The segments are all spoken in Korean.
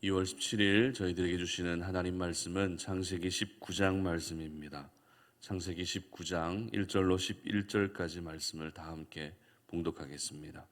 2월 17일 저희들에게 주시는 하나님 말씀은 창세기 19장 말씀입니다. 창세기 19장 1절로 11절까지 말씀을 다 함께 봉독하겠습니다.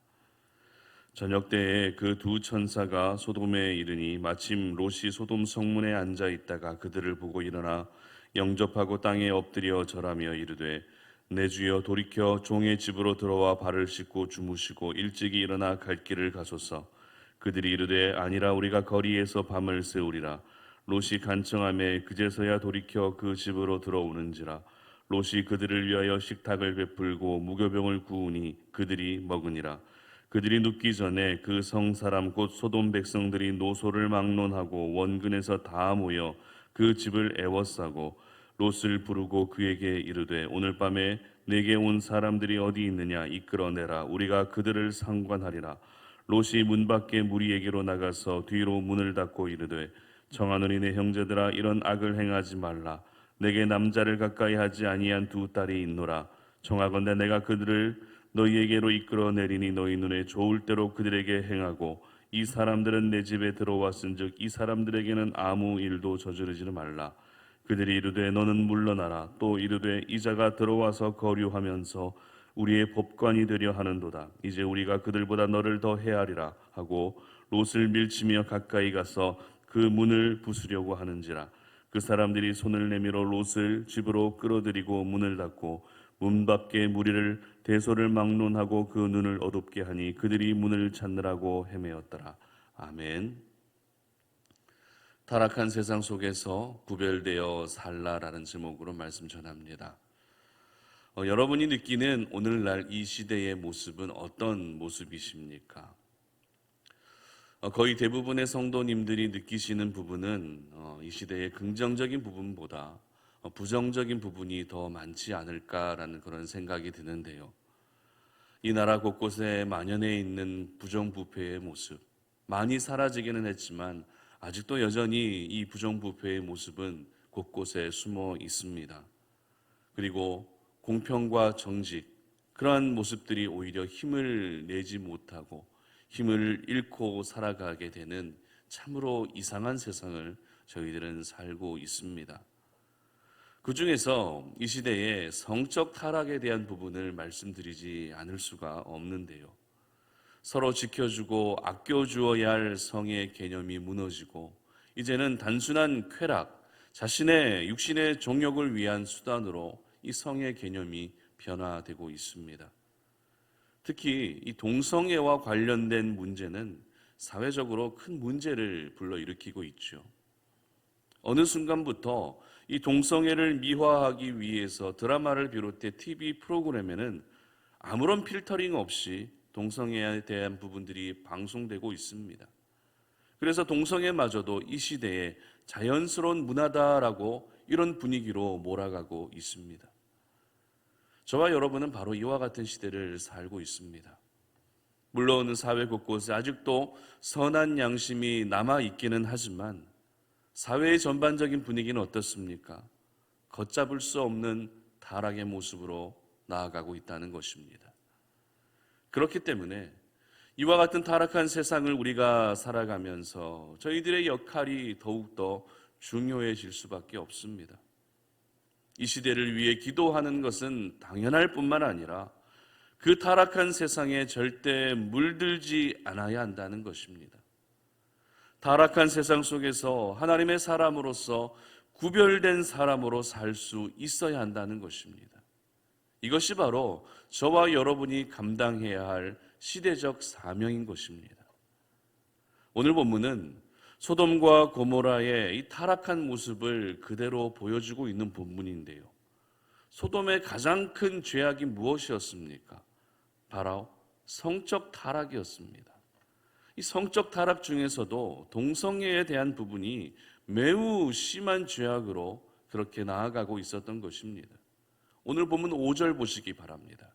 저녁 때에 그 두 천사가 소돔에 이르니 마침 롯이 소돔 성문에 앉아 있다가 그들을 보고 일어나 영접하고 땅에 엎드려 절하며 이르되 내 주여 돌이켜 종의 집으로 들어와 발을 씻고 주무시고 일찍이 일어나 갈 길을 가소서. 그들이 이르되 아니라 우리가 거리에서 밤을 새우리라. 롯이 간청하매 그제서야 돌이켜 그 집으로 들어오는지라. 롯이 그들을 위하여 식탁을 베풀고 무교병을 구우니 그들이 먹으니라. 그들이 눕기 전에 그 성 사람 곧 소돔 백성들이 노소를 막론하고 원근에서 다 모여 그 집을 애워싸고 롯을 부르고 그에게 이르되 오늘 밤에 내게 온 사람들이 어디 있느냐 이끌어내라. 우리가 그들을 상관하리라. 롯이 문 밖에 무리에게로 나가서 뒤로 문을 닫고 이르되 청하노니 내 형제들아 이런 악을 행하지 말라. 내게 남자를 가까이 하지 아니한 두 딸이 있노라. 청하건대 내가 그들을 너희에게로 이끌어내리니 너희 눈에 좋을 대로 그들에게 행하고 이 사람들은 내 집에 들어왔은즉 이 사람들에게는 아무 일도 저지르지는 말라. 그들이 이르되 너는 물러나라. 또 이르되 이자가 들어와서 거류하면서 우리의 법관이 되려 하는도다. 이제 우리가 그들보다 너를 더 헤아리라 하고 롯을 밀치며 가까이 가서 그 문을 부수려고 하는지라. 그 사람들이 손을 내밀어 롯을 집으로 끌어들이고 문을 닫고 문 밖에 무리를 대소를 막론하고 그 눈을 어둡게 하니 그들이 문을 찾느라고 헤매었더라. 아멘. 타락한 세상 속에서 구별되어 살라라는 제목으로 말씀 전합니다. 여러분이 느끼는 오늘날 이 시대의 모습은 어떤 모습이십니까? 거의 대부분의 성도님들이 느끼시는 부분은 이 시대의 긍정적인 부분보다 부정적인 부분이 더 많지 않을까라는 그런 생각이 드는데요. 이 나라 곳곳에 만연해 있는 부정부패의 모습, 많이 사라지기는 했지만 아직도 여전히 이 부정부패의 모습은 곳곳에 숨어 있습니다. 그리고 공평과 정직, 그러한 모습들이 오히려 힘을 내지 못하고 힘을 잃고 살아가게 되는 참으로 이상한 세상을 저희들은 살고 있습니다. 그 중에서 이 시대에 성적 타락에 대한 부분을 말씀드리지 않을 수가 없는데요. 서로 지켜주고 아껴주어야 할 성의 개념이 무너지고 이제는 단순한 쾌락, 자신의 육신의 정욕을 위한 수단으로 이 성의 개념이 변화되고 있습니다. 특히 이 동성애와 관련된 문제는 사회적으로 큰 문제를 불러일으키고 있죠. 어느 순간부터 이 동성애를 미화하기 위해서 드라마를 비롯해 TV 프로그램에는 아무런 필터링 없이 동성애에 대한 부분들이 방송되고 있습니다. 그래서 동성애마저도 이 시대에 자연스러운 문화다라고 이런 분위기로 몰아가고 있습니다. 저와 여러분은 바로 이와 같은 시대를 살고 있습니다. 물론 사회 곳곳에 아직도 선한 양심이 남아있기는 하지만 사회의 전반적인 분위기는 어떻습니까? 걷잡을 수 없는 타락의 모습으로 나아가고 있다는 것입니다. 그렇기 때문에 이와 같은 타락한 세상을 우리가 살아가면서 저희들의 역할이 더욱더 중요해질 수밖에 없습니다. 이 시대를 위해 기도하는 것은 당연할 뿐만 아니라 그 타락한 세상에 절대 물들지 않아야 한다는 것입니다. 타락한 세상 속에서 하나님의 사람으로서 구별된 사람으로 살 수 있어야 한다는 것입니다. 이것이 바로 저와 여러분이 감당해야 할 시대적 사명인 것입니다. 오늘 본문은 소돔과 고모라의 이 타락한 모습을 그대로 보여주고 있는 본문인데요. 소돔의 가장 큰 죄악이 무엇이었습니까? 바로 성적 타락이었습니다. 이 성적 타락 중에서도 동성애에 대한 부분이 매우 심한 죄악으로 그렇게 나아가고 있었던 것입니다. 오늘 본문 5절 보시기 바랍니다.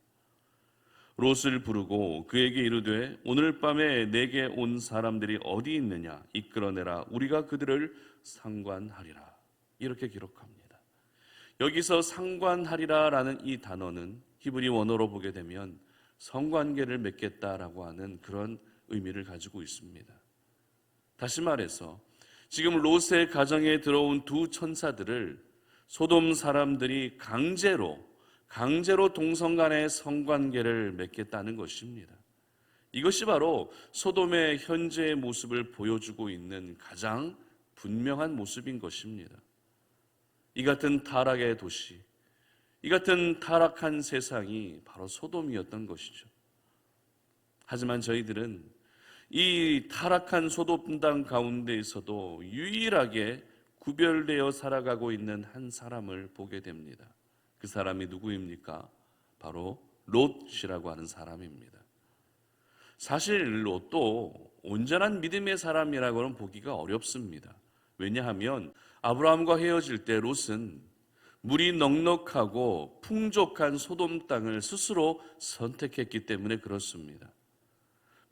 롯을 부르고 그에게 이르되 오늘 밤에 내게 온 사람들이 어디 있느냐 이끌어내라. 우리가 그들을 상관하리라. 이렇게 기록합니다. 여기서 상관하리라라는 이 단어는 히브리 원어로 보게 되면 성관계를 맺겠다라고 하는 그런 의미를 가지고 있습니다. 다시 말해서 지금 롯의 가정에 들어온 두 천사들을 소돔 사람들이 강제로 동성 간의 성관계를 맺겠다는 것입니다. 이것이 바로 소돔의 현재의 모습을 보여주고 있는 가장 분명한 모습인 것입니다. 이 같은 타락의 도시, 이 같은 타락한 세상이 바로 소돔이었던 것이죠. 하지만 저희들은 이 타락한 소돔 땅 가운데에서도 유일하게 구별되어 살아가고 있는 한 사람을 보게 됩니다. 그 사람이 누구입니까? 바로 롯이라고 하는 사람입니다. 사실 롯도 온전한 믿음의 사람이라고는 보기가 어렵습니다. 왜냐하면 아브라함과 헤어질 때 롯은 물이 넉넉하고 풍족한 소돔 땅을 스스로 선택했기 때문에 그렇습니다.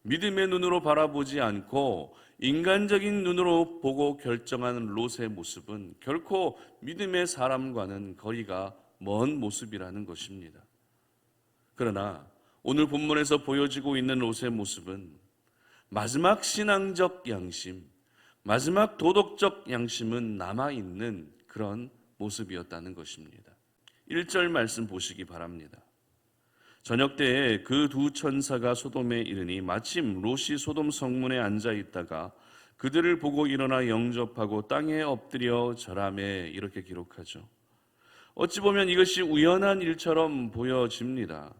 믿음의 눈으로 바라보지 않고 인간적인 눈으로 보고 결정하는 롯의 모습은 결코 믿음의 사람과는 거리가 먼 모습이라는 것입니다. 그러나 오늘 본문에서 보여지고 있는 롯의 모습은 마지막 신앙적 양심, 마지막 도덕적 양심은 남아있는 그런 모습이었다는 것입니다. 1절 말씀 보시기 바랍니다. 저녁 때에 그 두 천사가 소돔에 이르니 마침 롯이 소돔 성문에 앉아 있다가 그들을 보고 일어나 영접하고 땅에 엎드려 절하매, 이렇게 기록하죠. 어찌 보면 이것이 우연한 일처럼 보여집니다.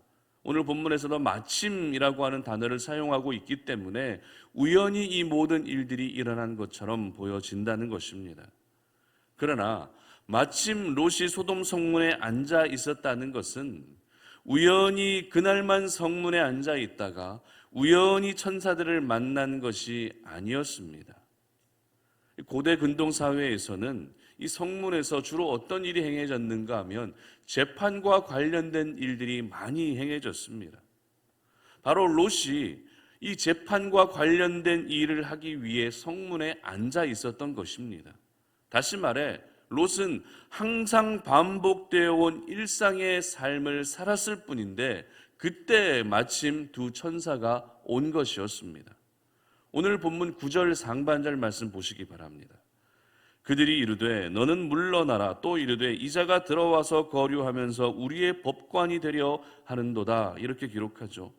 오늘 본문에서도 마침이라고 하는 단어를 사용하고 있기 때문에 우연히 이 모든 일들이 일어난 것처럼 보여진다는 것입니다. 그러나 마침 롯이 소돔 성문에 앉아 있었다는 것은 우연히 그날만 성문에 앉아 있다가 우연히 천사들을 만난 것이 아니었습니다. 고대 근동 사회에서는 이 성문에서 주로 어떤 일이 행해졌는가 하면 재판과 관련된 일들이 많이 행해졌습니다. 바로 롯이 이 재판과 관련된 일을 하기 위해 성문에 앉아 있었던 것입니다. 다시 말해 롯은 항상 반복되어 온 일상의 삶을 살았을 뿐인데 그때 마침 두 천사가 온 것이었습니다. 오늘 본문 9절 상반절 말씀 보시기 바랍니다. 그들이 이르되 너는 물러나라, 또 이르되 이자가 들어와서 거류하면서 우리의 법관이 되려 하는도다, 이렇게 기록하죠.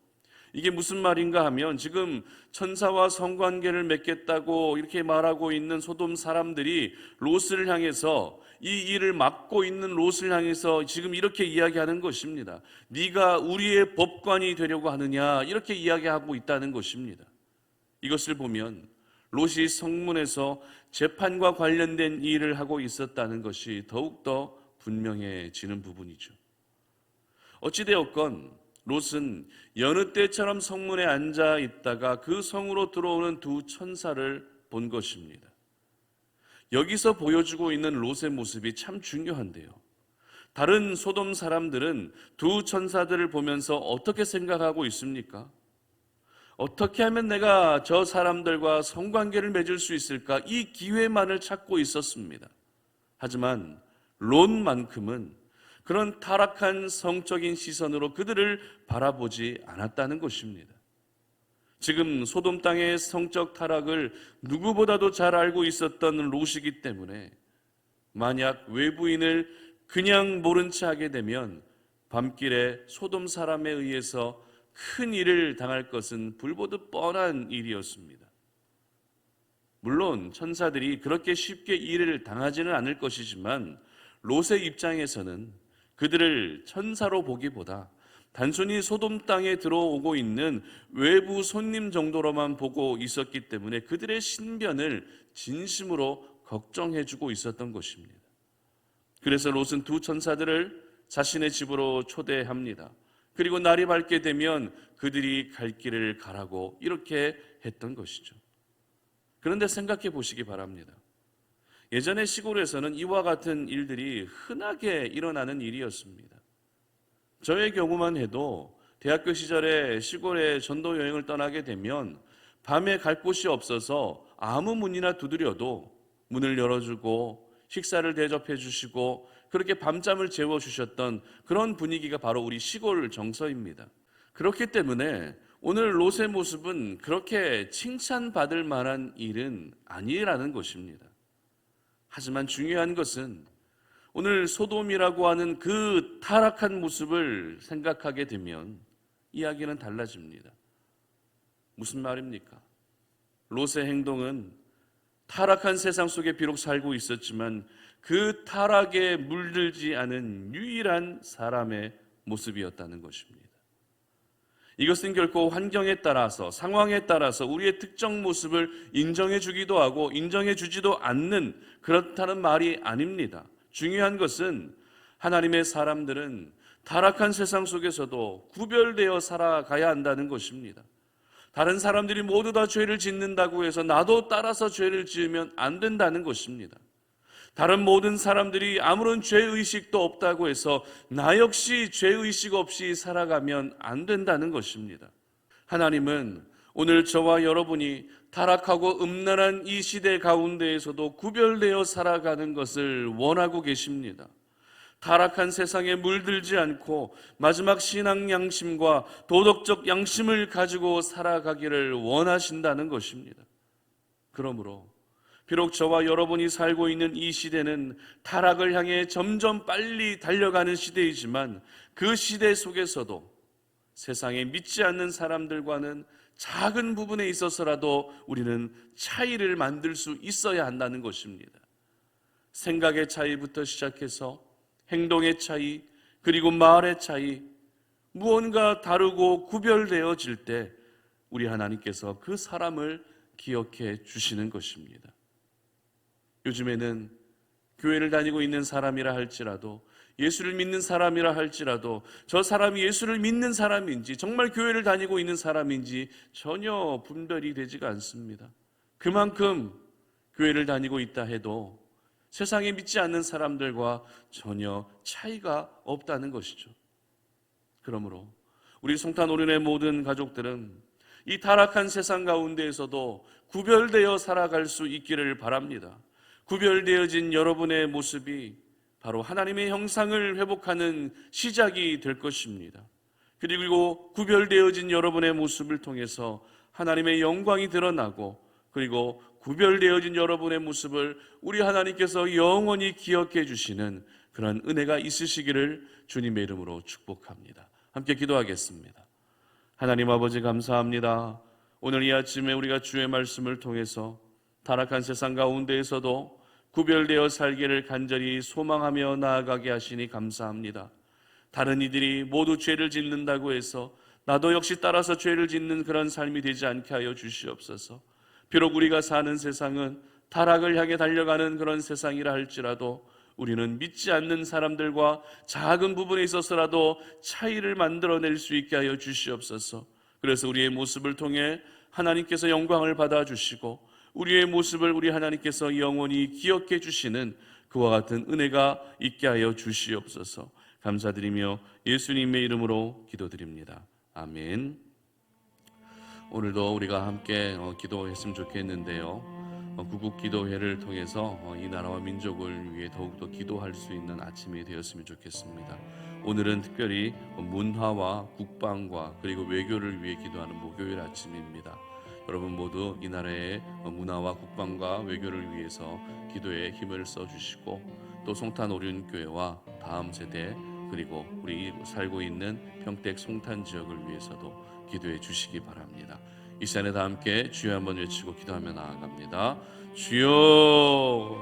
이게 무슨 말인가 하면 지금 천사와 성관계를 맺겠다고 이렇게 말하고 있는 소돔 사람들이 롯을 향해서, 이 일을 맡고 있는 롯을 향해서 지금 이렇게 이야기하는 것입니다. 네가 우리의 법관이 되려고 하느냐, 이렇게 이야기하고 있다는 것입니다. 이것을 보면 롯이 성문에서 재판과 관련된 일을 하고 있었다는 것이 더욱더 분명해지는 부분이죠. 어찌되었건 롯은 여느 때처럼 성문에 앉아 있다가 그 성으로 들어오는 두 천사를 본 것입니다. 여기서 보여주고 있는 롯의 모습이 참 중요한데요. 다른 소돔 사람들은 두 천사들을 보면서 어떻게 생각하고 있습니까? 어떻게 하면 내가 저 사람들과 성관계를 맺을 수 있을까? 이 기회만을 찾고 있었습니다. 하지만 롯만큼은 그런 타락한 성적인 시선으로 그들을 바라보지 않았다는 것입니다. 지금 소돔 땅의 성적 타락을 누구보다도 잘 알고 있었던 롯이기 때문에 만약 외부인을 그냥 모른 채 하게 되면 밤길에 소돔 사람에 의해서 큰 일을 당할 것은 불보듯 뻔한 일이었습니다. 물론 천사들이 그렇게 쉽게 일을 당하지는 않을 것이지만 롯의 입장에서는 그들을 천사로 보기보다 단순히 소돔 땅에 들어오고 있는 외부 손님 정도로만 보고 있었기 때문에 그들의 신변을 진심으로 걱정해주고 있었던 것입니다. 그래서 롯은 두 천사들을 자신의 집으로 초대합니다. 그리고 날이 밝게 되면 그들이 갈 길을 가라고 이렇게 했던 것이죠. 그런데 생각해 보시기 바랍니다. 예전의 시골에서는 이와 같은 일들이 흔하게 일어나는 일이었습니다. 저의 경우만 해도 대학교 시절에 시골에 전도 여행을 떠나게 되면 밤에 갈 곳이 없어서 아무 문이나 두드려도 문을 열어주고 식사를 대접해 주시고 그렇게 밤잠을 재워주셨던 그런 분위기가 바로 우리 시골 정서입니다. 그렇기 때문에 오늘 롯의 모습은 그렇게 칭찬받을 만한 일은 아니라는 것입니다. 하지만 중요한 것은 오늘 소돔이라고 하는 그 타락한 모습을 생각하게 되면 이야기는 달라집니다. 무슨 말입니까? 롯의 행동은 타락한 세상 속에 비록 살고 있었지만 그 타락에 물들지 않은 유일한 사람의 모습이었다는 것입니다. 이것은 결코 환경에 따라서, 상황에 따라서 우리의 특정 모습을 인정해 주기도 하고 인정해 주지도 않는 그렇다는 말이 아닙니다. 중요한 것은 하나님의 사람들은 타락한 세상 속에서도 구별되어 살아가야 한다는 것입니다. 다른 사람들이 모두 다 죄를 짓는다고 해서 나도 따라서 죄를 지으면 안 된다는 것입니다. 다른 모든 사람들이 아무런 죄의식도 없다고 해서 나 역시 죄의식 없이 살아가면 안 된다는 것입니다. 하나님은 오늘 저와 여러분이 타락하고 음란한 이 시대 가운데에서도 구별되어 살아가는 것을 원하고 계십니다. 타락한 세상에 물들지 않고 마지막 신앙 양심과 도덕적 양심을 가지고 살아가기를 원하신다는 것입니다. 그러므로 비록 저와 여러분이 살고 있는 이 시대는 타락을 향해 점점 빨리 달려가는 시대이지만 그 시대 속에서도 세상에 믿지 않는 사람들과는 작은 부분에 있어서라도 우리는 차이를 만들 수 있어야 한다는 것입니다. 생각의 차이부터 시작해서 행동의 차이, 그리고 말의 차이, 무언가 다르고 구별되어질 때 우리 하나님께서 그 사람을 기억해 주시는 것입니다. 요즘에는 교회를 다니고 있는 사람이라 할지라도, 예수를 믿는 사람이라 할지라도 저 사람이 예수를 믿는 사람인지 정말 교회를 다니고 있는 사람인지 전혀 분별이 되지가 않습니다. 그만큼 교회를 다니고 있다 해도 세상에 믿지 않는 사람들과 전혀 차이가 없다는 것이죠. 그러므로 우리 송탄 오륜의 모든 가족들은 이 타락한 세상 가운데에서도 구별되어 살아갈 수 있기를 바랍니다. 구별되어진 여러분의 모습이 바로 하나님의 형상을 회복하는 시작이 될 것입니다. 그리고 구별되어진 여러분의 모습을 통해서 하나님의 영광이 드러나고, 그리고 구별되어진 여러분의 모습을 우리 하나님께서 영원히 기억해 주시는 그런 은혜가 있으시기를 주님의 이름으로 축복합니다. 함께 기도하겠습니다. 하나님 아버지, 감사합니다. 오늘 이 아침에 우리가 주의 말씀을 통해서 타락한 세상 가운데에서도 구별되어 살기를 간절히 소망하며 나아가게 하시니 감사합니다. 다른 이들이 모두 죄를 짓는다고 해서 나도 역시 따라서 죄를 짓는 그런 삶이 되지 않게 하여 주시옵소서. 비록 우리가 사는 세상은 타락을 향해 달려가는 그런 세상이라 할지라도 우리는 믿지 않는 사람들과 작은 부분에 있어서라도 차이를 만들어낼 수 있게 하여 주시옵소서. 그래서 우리의 모습을 통해 하나님께서 영광을 받아주시고 우리의 모습을 우리 하나님께서 영원히 기억해 주시는 그와 같은 은혜가 있게 하여 주시옵소서. 감사드리며 예수님의 이름으로 기도드립니다. 아멘. 오늘도 우리가 함께 기도했으면 좋겠는데요. 구국기도회를 통해서 이 나라와 민족을 위해 더욱더 기도할 수 있는 아침이 되었으면 좋겠습니다. 오늘은 특별히 문화와 국방과 그리고 외교를 위해 기도하는 목요일 아침입니다. 여러분 모두 이 나라의 문화와 국방과 외교를 위해서 기도에 힘을 써주시고, 또 송탄 오륜교회와 다음 세대 그리고 우리 살고 있는 평택 송탄 지역을 위해서도 기도해 주시기 바랍니다. 이 시간에 다 함께 주여 한번 외치고 기도하며 나아갑니다. 주여.